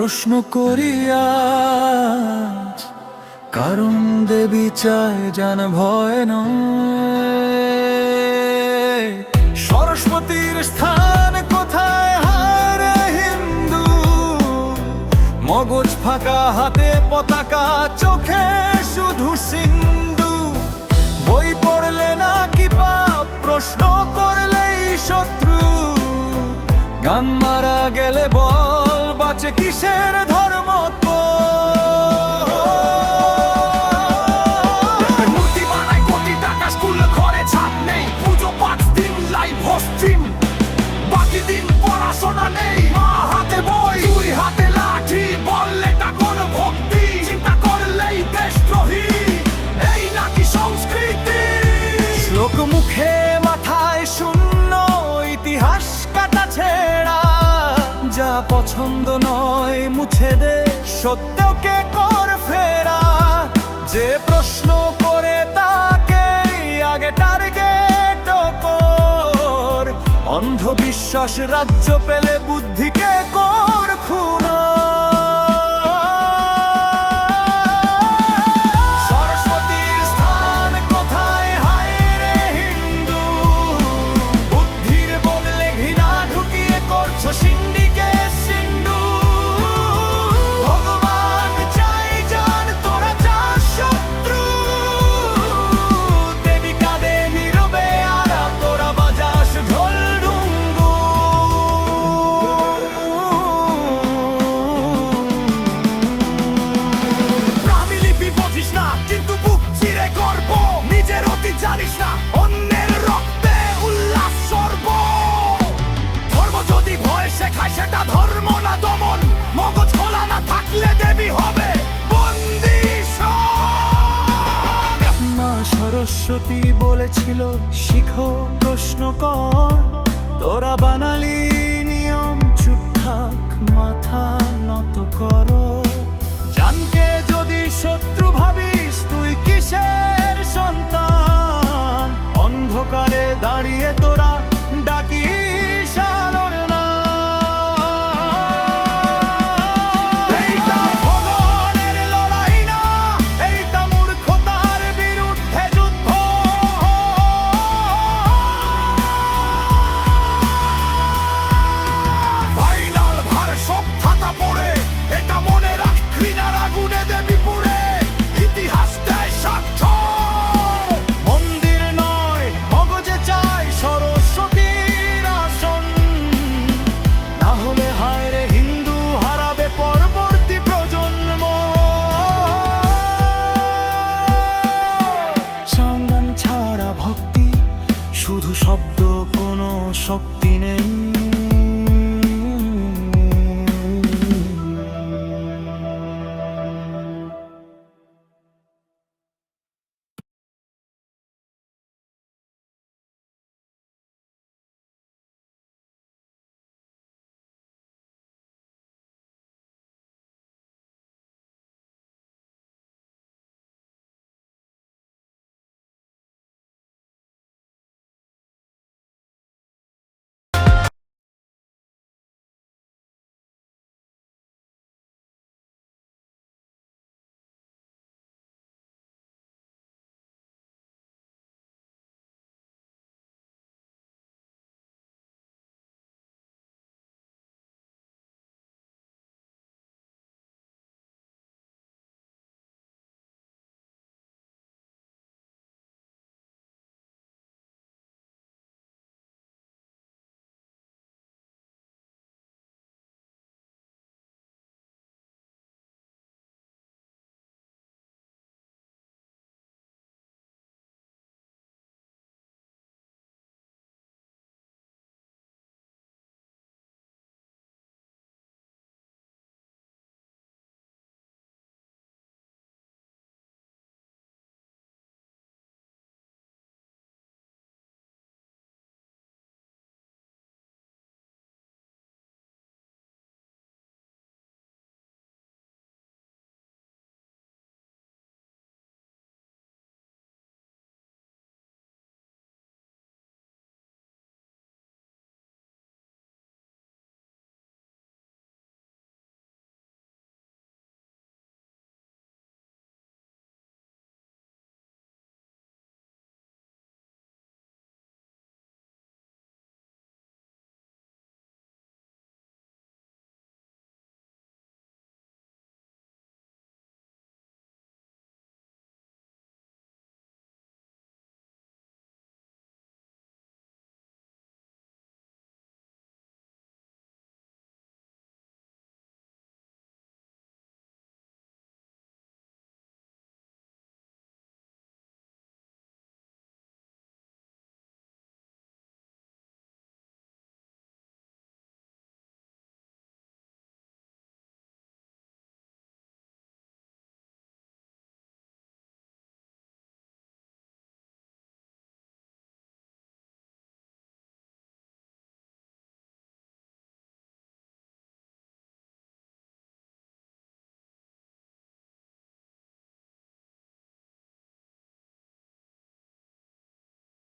প্রশ্ন করি আজ, কারণ দেবী চায় জান ভয় নয়। সরস্বতীর স্থান কোথায় হায় রে হিন্দু? মগজ ফাঁকা, হাতে পতাকা, চোখে শুধু সিন্ধু। বই পড়লে না কি পাপ, প্রশ্ন করলেই শত্রু। গান মারা গেলে বল, বাঁচে কিসের ধর্ম? মূর্তি বানায় কোটি টাকা, স্কুল ঘরে ছাদ নেই, পুজো 5 দিন লাইভ হোস্টিং, বাকি দিন পড়াশোনা নেই। মা হাতে বই, দুই হাতে লাঠি, বললে তা কোন ভক্তি? চিন্তা করলেই দেশদ্রোহী, এই নাকি সংস্কৃতি? শ্লোক মুখে মাথায় শূন্য, ইতিহাস কাটা ছেঁড়া। যা পছন্দ নয় মুছে দে, সত্যকে কর ফেরা। যে প্রশ্ন করে তাকে আগে টার্গেট কর। অন্ধবিশ্বাস রাজ্য পেলে বুদ্ধিকে কর খুন। সরস্বতীর স্থান কোথায় হায় রে হিন্দু? বুদ্ধির বদলে ঘৃণা ঢুকিয়ে করছো সিন্ডিকে সিন্ধু। ভগবান চাই জান, তোরা চাস শত্রু। দেবী কাঁদে নীরবে, আর তোরা বাজাস ঢোল ঢুঙ্গু। ব্রাহ্মীলিপি বুঝিস না, কিন্তু বুক চিরে গর্ব। নিজের অতীত জানিস না, অন্যের রক্তে উল্লাস সর্ব। ধর্ম যদি ভয় শেখায়, সেটা ধর্ম না দমন। মগজ খোলা না থাকলে দেবী হবে বন্দী। মা সরস্বতী বলেছিল, শিখো প্রশ্ন কর। তোরা বানালি নিয়ম, চুপ থাক, মাথা নত করো। জানকে যদি শত্রু ভাবিস, তুই কিসের সন্তান? অন্ধকারে দাঁড়িয়ে